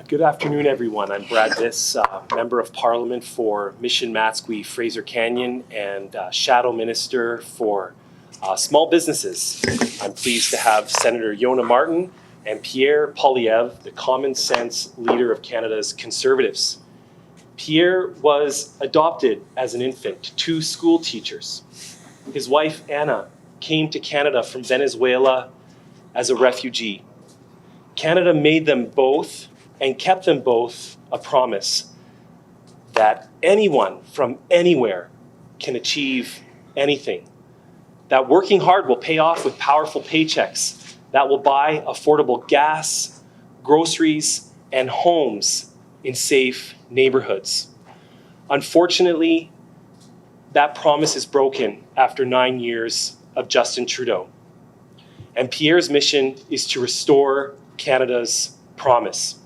Good afternoon, everyone. I'm Brad Viss, Member of Parliament for Mission Matsqui, Fraser Canyon, and Shadow Minister for Small Businesses. I'm pleased to have Senator Yona Martin and Pierre Poilievre, the common sense leader of Canada's Conservatives. Pierre was adopted as an infant to two school teachers. His wife, Anna, came to Canada from Venezuela as a refugee. Canada made them both and kept them both a promise that anyone from anywhere can achieve anything. That working hard will pay off with powerful paychecks that will buy affordable gas, groceries, and homes in safe neighborhoods. Unfortunately, that promise is broken after 9 years of Justin Trudeau. And Pierre's mission is to restore Canada's promise.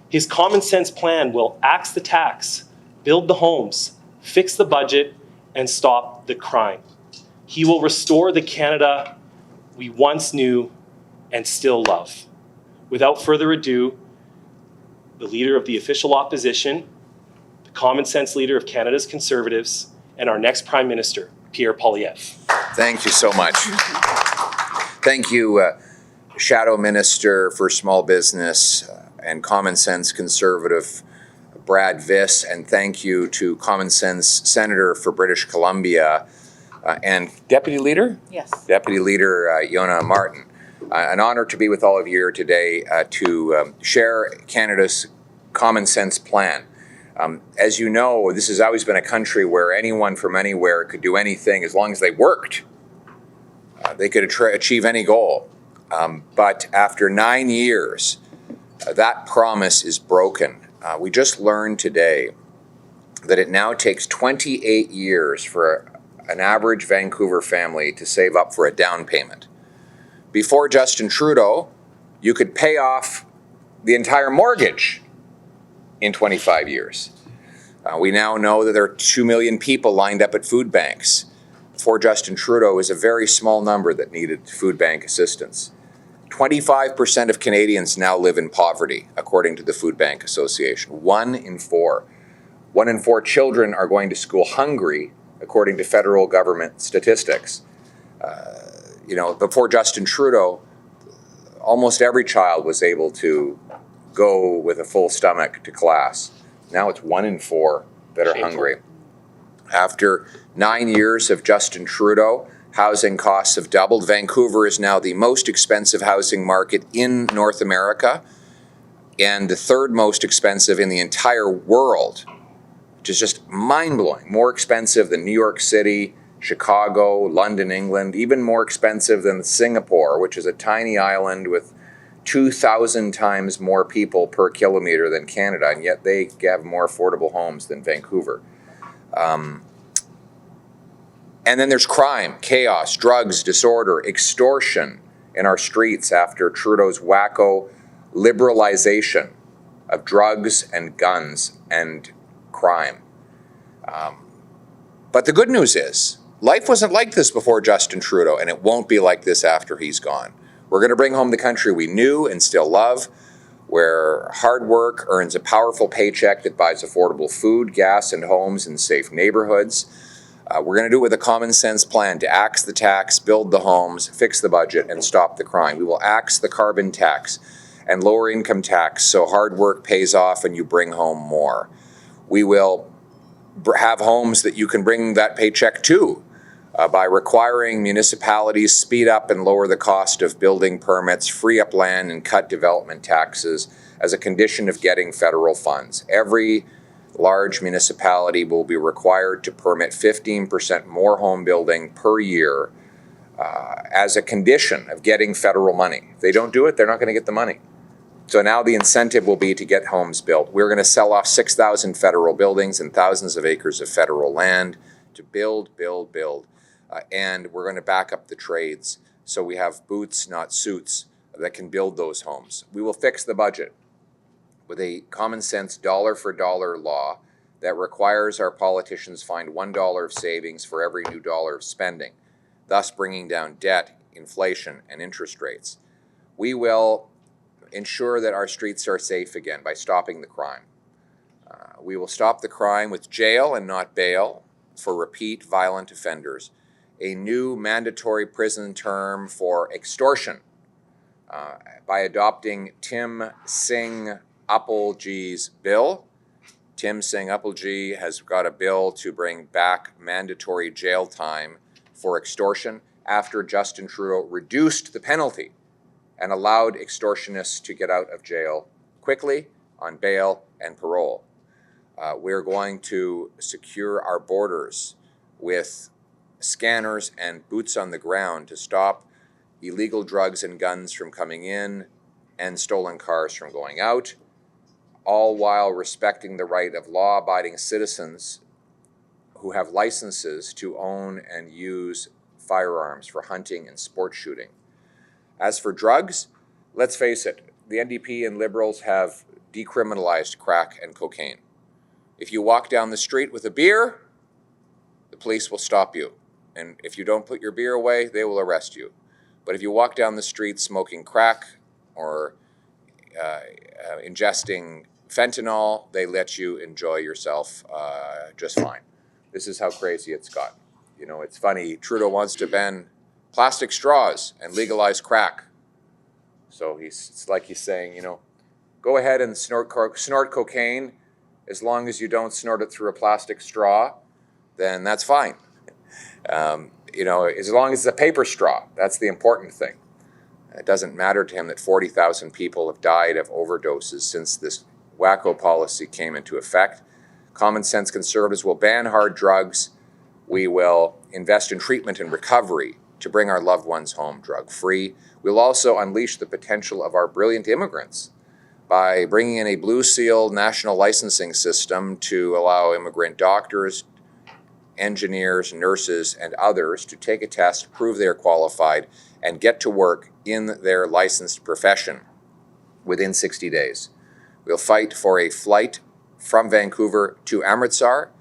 His common sense plan will axe the tax, build the homes, fix the budget, and stop the crime. He will restore the Canada we once knew and still love. Without further ado, the leader of the official opposition, the common sense leader of Canada's Conservatives, and our next Prime Minister, Pierre Poilievre. Thank you so much. Thank you, Shadow Minister for Small Business and Common Sense Conservative Brad Viss, and thank you to Common Sense Senator for British Columbia and Deputy Leader? Yes. Deputy Leader Yona Martin. An honor to be with all of you here today to share Canada's Common Sense Plan. As you know, this has always been a country where anyone from anywhere could do anything as long as they worked. They could achieve any goal. But after 9 years, that promise is broken. We just learned today that it now takes 28 years for an average Vancouver family to save up for a down payment. Before Justin Trudeau, you could pay off the entire mortgage in 25 years. We now know that there are 2 million people lined up at food banks. Before Justin Trudeau, it was a very small number that needed food bank assistance. 25% of Canadians now live in poverty, according to the Food Bank Association. 1 in 4. 1 in 4 children are going to school hungry, according to federal government statistics. Before Justin Trudeau, almost every child was able to go with a full stomach to class. Now it's 1 in 4 that are hungry. After 9 years of Justin Trudeau, housing costs have doubled. Vancouver is now the most expensive housing market in North America and the third most expensive in the entire world, which is just mind-blowing. More expensive than New York City, Chicago, London, England, even more expensive than Singapore, which is a tiny island with 2,000 times more people per kilometer than Canada, and yet they have more affordable homes than Vancouver. And then there's crime, chaos, drugs, disorder, extortion in our streets after Trudeau's wacko liberalization of drugs and guns and crime. But the good news is, life wasn't like this before Justin Trudeau, and it won't be like this after he's gone. We're going to bring home the country we knew and still love, where hard work earns a powerful paycheck that buys affordable food, gas, and homes in safe neighborhoods. We're going to do it with a common sense plan to axe the tax, build the homes, fix the budget, and stop the crime. We will axe the carbon tax and lower income tax so hard work pays off and you bring home more. We will have homes that you can bring that paycheck to by requiring municipalities speed up and lower the cost of building permits, free up land, and cut development taxes as a condition of getting federal funds. Every large municipality will be required to permit 15% more home building per year as a condition of getting federal money. If they don't do it, they're not going to get the money. So now the incentive will be to get homes built. We're going to sell off 6,000 federal buildings and thousands of acres of federal land to build. And we're going to back up the trades so we have boots, not suits, that can build those homes. We will fix the budget with a common sense dollar for dollar law that requires our politicians find $1 of savings for every new dollar of spending, thus bringing down debt, inflation, and interest rates. We will ensure that our streets are safe again by stopping the crime. We will stop the crime with jail and not bail for repeat violent offenders, a new mandatory prison term for extortion by adopting Tim Singh Uppaljee's bill. Tim Singh Uppalje has got a bill to bring back mandatory jail time for extortion after Justin Trudeau reduced the penalty and allowed extortionists to get out of jail quickly on bail and parole. We're going to secure our borders with scanners and boots on the ground to stop illegal drugs and guns from coming in and stolen cars from going out, all while respecting the right of law-abiding citizens who have licenses to own and use firearms for hunting and sport shooting. As for drugs, let's face it, the NDP and Liberals have decriminalized crack and cocaine. If you walk down the street with a beer, the police will stop you. And if you don't put your beer away, they will arrest you. But if you walk down the street smoking crack or ingesting fentanyl, they let you enjoy yourself just fine. This is how crazy it's gotten. You know, it's funny, Trudeau wants to ban plastic straws and legalize crack. So it's like he's saying, you know, go ahead and snort cocaine. As long as you don't snort it through a plastic straw, then that's fine. You know, as long as it's a paper straw, that's the important thing. It doesn't matter to him that 40,000 people have died of overdoses since this wacko policy came into effect. Common sense conservatives will ban hard drugs. We will invest in treatment and recovery to bring our loved ones home drug-free. We'll also unleash the potential of our brilliant immigrants by bringing in a Blue Seal national licensing system to allow immigrant doctors, engineers, nurses, and others to take a test, prove they're qualified, and get to work in their licensed profession within 60 days. We'll fight for a flight from Vancouver to Amritsar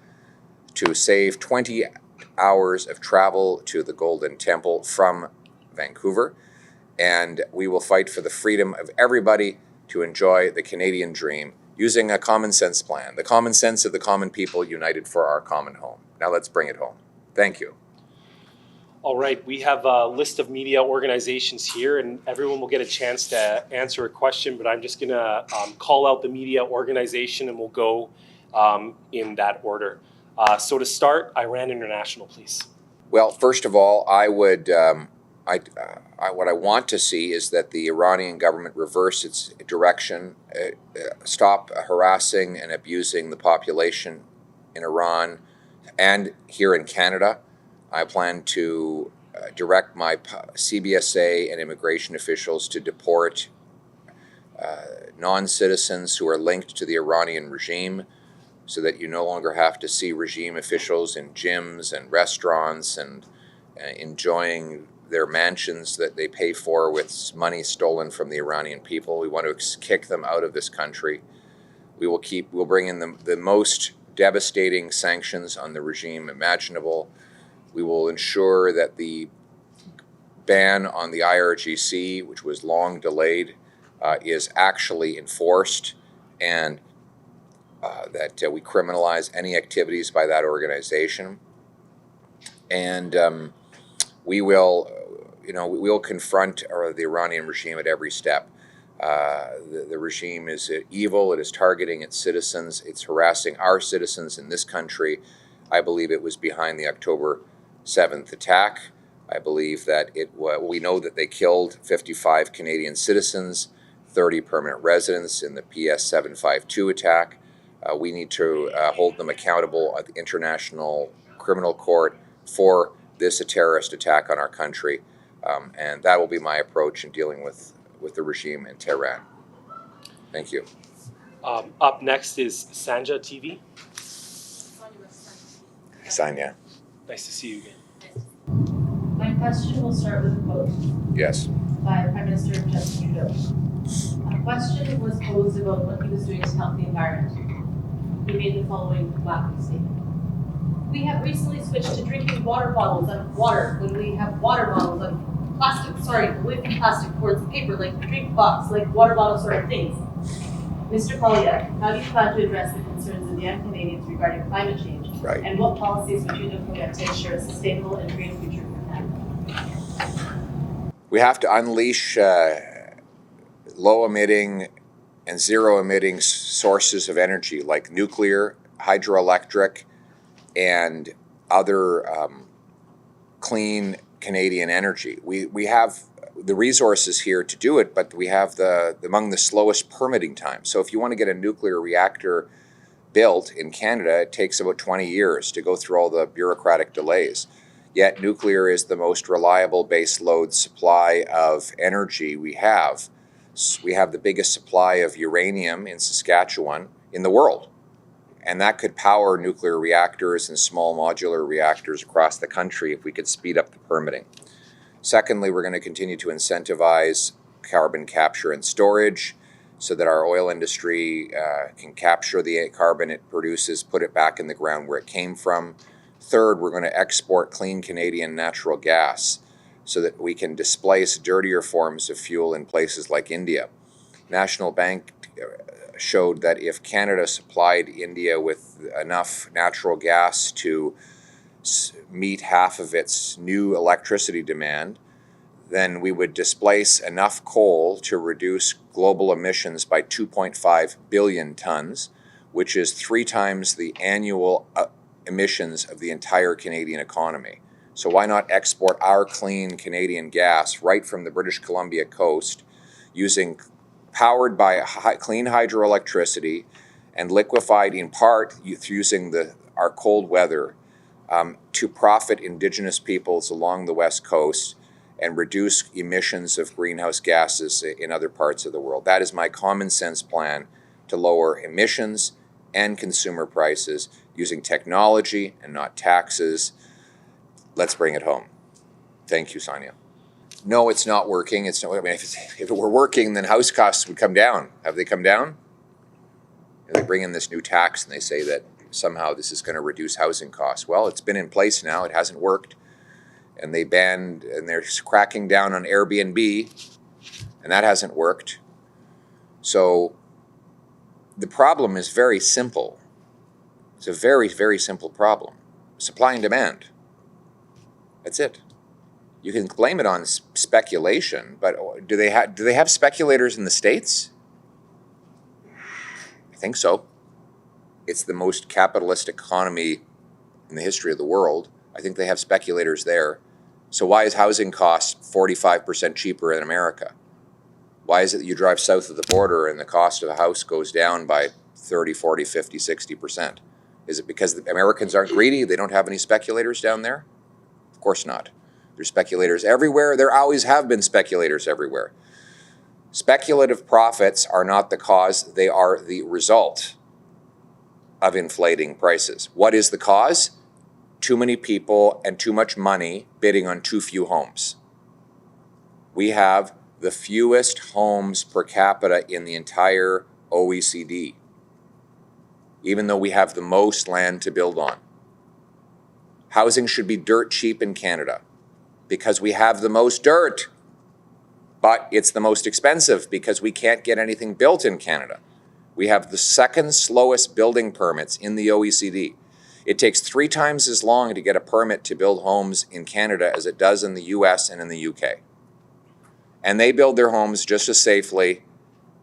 to save 20 hours of travel to the Golden Temple from Vancouver. And we will fight for the freedom of everybody to enjoy the Canadian dream using a common sense plan, the common sense of the common people united for our common home. Now let's bring it home. Thank you. All right, we have a list of media organizations here, and everyone will get a chance to answer a question, but I'm just going to call out the media organization, and we'll go in that order. So to start, Iran International, please. Well, first of all, I would, what I want to see is that the Iranian government reverse its direction, stop harassing and abusing the population in Iran and here in Canada. I plan to direct my CBSA and immigration officials to deport non-citizens who are linked to the Iranian regime, so that you no longer have to see regime officials in gyms and restaurants and enjoying their mansions that they pay for with money stolen from the Iranian people. We want to kick them out of this country. We'll bring in the most devastating sanctions on the regime imaginable. We will ensure that the ban on the IRGC, which was long delayed, is actually enforced, and that we criminalize any activities by that organization. And we will confront the Iranian regime at every step. The regime is evil. It is targeting its citizens. It's harassing our citizens in this country. I believe it was behind the October 7th attack. I believe that we know that they killed 55 Canadian citizens, 30 permanent residents in the PS 752 attack. We need to hold them accountable at the International Criminal Court for this terrorist attack on our country. And that will be my approach in dealing with the regime in Tehran. Thank you. Up next is Sanjha TV. Sanjha. Nice to see you again. My question will start with a quote Yes. by Prime Minister Justin Trudeau. A question was posed about what he was doing to help the environment. He made the following wacky statement. We have recently switched to drinking water bottles out of water when we have water bottles out of away from plastic towards paper, like drink box, like water bottle sort of things. Mr. Poilievre, how do you plan to address the concerns of young Canadians regarding climate change? Right. And what policies would you implement to ensure a sustainable and green future for Canada? We have to unleash low-emitting and zero-emitting sources of energy like nuclear, hydroelectric, and other clean Canadian energy. We have the resources here to do it, but we have among the slowest permitting times. So if you want to get a nuclear reactor built in Canada, it takes about 20 years to go through all the bureaucratic delays. Yet nuclear is the most reliable base load supply of energy we have. We have the biggest supply of uranium in Saskatchewan in the world. And that could power nuclear reactors and small modular reactors across the country if we could speed up the permitting. Secondly, we're going to continue to incentivize carbon capture and storage so that our oil industry can capture the carbon it produces, put it back in the ground where it came from. Third, we're going to export clean Canadian natural gas so that we can displace dirtier forms of fuel in places like India. National Bank showed that if Canada supplied India with enough natural gas to meet half of its new electricity demand, then we would displace enough coal to reduce global emissions by 2.5 billion tons, which is 3 times the annual emissions of the entire Canadian economy. So why not export our clean Canadian gas right from the British Columbia coast, powered by clean hydroelectricity and liquefied in part using our cold weather to profit Indigenous peoples along the West Coast and reduce emissions of greenhouse gases in other parts of the world. That is my common sense plan to lower emissions and consumer prices using technology and not taxes. Let's bring it home. Thank you, Sanjha. No, it's not working. If it were working, then house costs would come down. Have they come down? They bring in this new tax and they say that somehow this is going to reduce housing costs. Well, it's been in place now. It hasn't worked. And they're cracking down on Airbnb, and that hasn't worked. So the problem is very simple. It's a very, very simple problem. Supply and demand. That's it. You can blame it on speculation, but do they have speculators in the States? I think so. It's the most capitalist economy in the history of the world. I think they have speculators there. So why is housing costs 45% cheaper in America? Why is it that you drive south of the border and the cost of a house goes down by 30, 40, 50, 60%? Is it because the Americans aren't greedy? They don't have any speculators down there? Of course not. There's speculators everywhere. There always have been speculators everywhere. Speculative profits are not the cause. They are the result of inflating prices. What is the cause? Too many people and too much money bidding on too few homes. We have the fewest homes per capita in the entire OECD, even though we have the most land to build on. Housing should be dirt cheap in Canada because we have the most dirt, but it's the most expensive because we can't get anything built in Canada. We have the second slowest building permits in the OECD. It takes 3 times as long to get a permit to build homes in Canada as it does in the US and in the UK. And they build their homes just as safely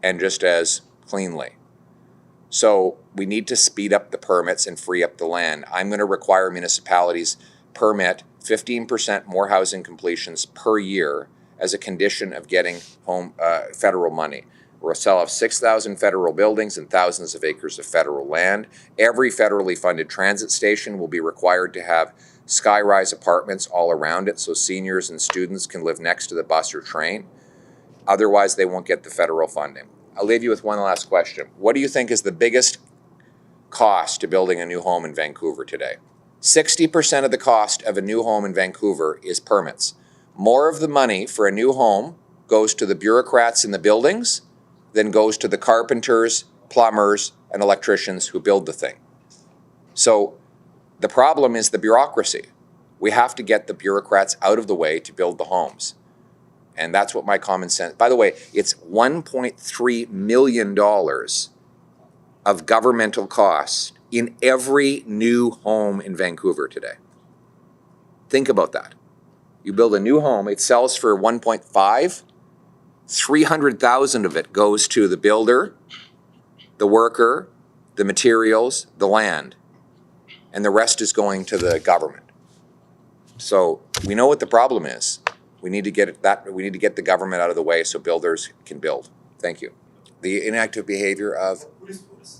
and just as cleanly. So we need to speed up the permits and free up the land. I'm going to require municipalities permit 15% more housing completions per year as a condition of getting federal money. We'll still have 6,000 federal buildings and thousands of acres of federal land. Every federally funded transit station will be required to have skyrise apartments all around it so seniors and students can live next to the bus or train. Otherwise, they won't get the federal funding. I'll leave you with one last question. What do you think is the biggest cost to building a new home in Vancouver today? 60% of the cost of a new home in Vancouver is permits. More of the money for a new home goes to the bureaucrats in the buildings than goes to the carpenters, plumbers, and electricians who build the thing. So the problem is the bureaucracy. We have to get the bureaucrats out of the way to build the homes. And that's what my common sense, by the way, it's $1.3 million of governmental costs in every new home in Vancouver today. Think about that. You build a new home, it sells for 1.5, 300,000 of it goes to the builder, the worker, the materials, the land, and the rest is going to the government. So we know what the problem is. We need to get the government out of the way so builders can build. Thank you. The inactive behavior of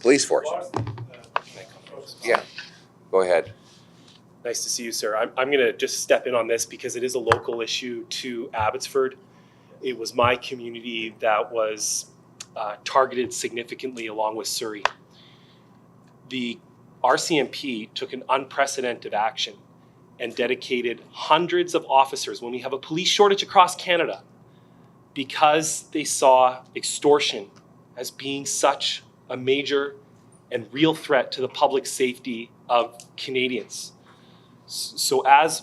police force. Yeah, go ahead. Nice to see you, sir. I'm going to just step in on this because it is a local issue to Abbotsford. It was my community that was targeted significantly along with Surrey. The RCMP took an unprecedented action and dedicated hundreds of officers when we have a police shortage across Canada because they saw extortion as being such a major and real threat to the public safety of Canadians. So as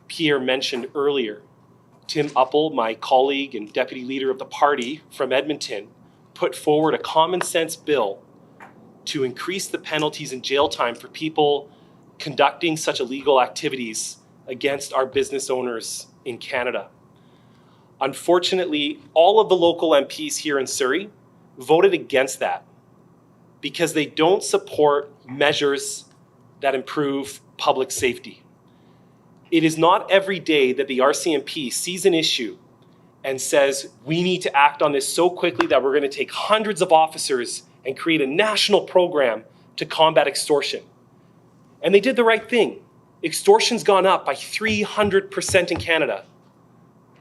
Pierre mentioned earlier, Tim Uppel, my colleague and deputy leader of the party from Edmonton, put forward a common sense bill to increase the penalties and jail time for people conducting such illegal activities against our business owners in Canada. Unfortunately, all of the local MPs here in Surrey voted against that because they don't support measures that improve public safety. It is not every day that the RCMP sees an issue and says, we need to act on this so quickly that we're going to take hundreds of officers and create a national program to combat extortion. And they did the right thing. Extortion's gone up by 300% in Canada.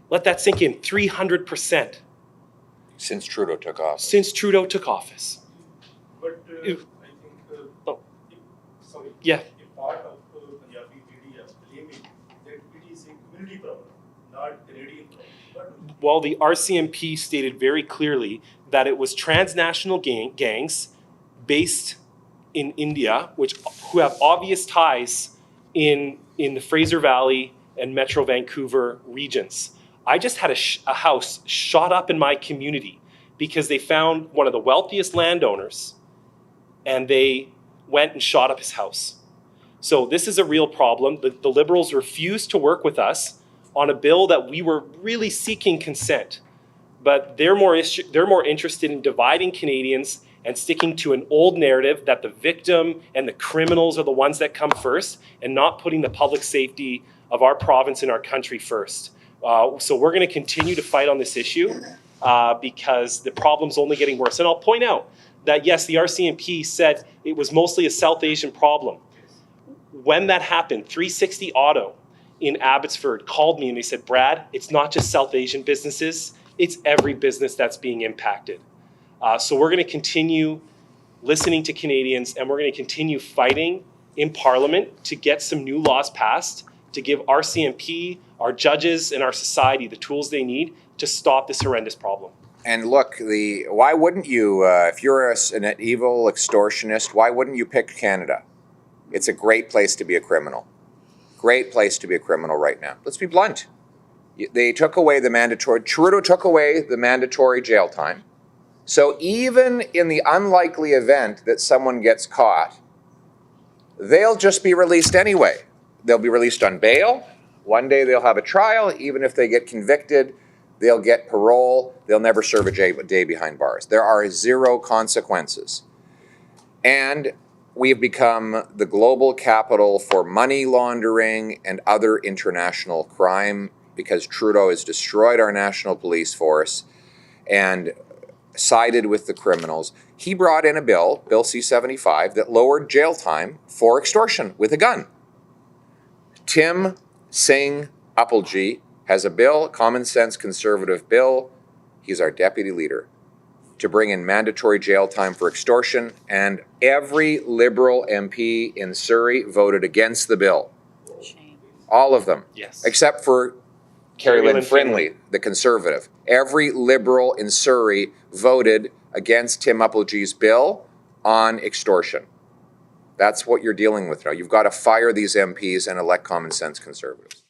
Let that sink in, 300%. Since Trudeau took office. Since Trudeau took office. But I think, Yeah. a part of Punjabi media claiming that it is a community problem, not Canadian problem. Well, the RCMP stated very clearly that it was transnational gangs based in India, who have obvious ties in the Fraser Valley and Metro Vancouver regions. I just had a house shot up in my community because they found one of the wealthiest landowners and they went and shot up his house. So this is a real problem. The Liberals refused to work with us on a bill that we were really seeking consent, but they're more interested in dividing Canadians and sticking to an old narrative that the victim and the criminals are the ones that come first and not putting the public safety of our province and our country first. So we're going to continue to fight on this issue because the problem's only getting worse. And I'll point out that, yes, the RCMP said it was mostly a South Asian problem. When that happened, 360 Auto in Abbotsford called me and they said, Brad, it's not just South Asian businesses, it's every business that's being impacted. So we're going to continue listening to Canadians and we're going to continue fighting in Parliament to get some new laws passed to give RCMP, our judges, and our society the tools they need to stop this horrendous problem. And look, why wouldn't you, if you're an evil extortionist, why wouldn't you pick Canada? It's a great place to be a criminal. Great place to be a criminal right now. Let's be blunt. They took away Trudeau took away the mandatory jail time. So even in the unlikely event that someone gets caught, they'll just be released anyway. They'll be released on bail. One day they'll have a trial. Even if they get convicted, they'll get parole. They'll never serve a day behind bars. There are zero consequences. And we've become the global capital for money laundering and other international crime because Trudeau has destroyed our national police force and sided with the criminals. He brought in a bill, Bill C-75, that lowered jail time for extortion with a gun. Tim Singh Uppalji has a bill, common sense conservative bill. He's our deputy leader to bring in mandatory jail time for extortion, and every Liberal MP in Surrey voted against the bill. Shame. All of them. Yes. Except for Carrie Lynn Findlay, the Conservative. Every Liberal in Surrey voted against Tim Uppalji's bill on extortion. That's what you're dealing with now. You've got to fire these MPs and elect common sense Conservatives.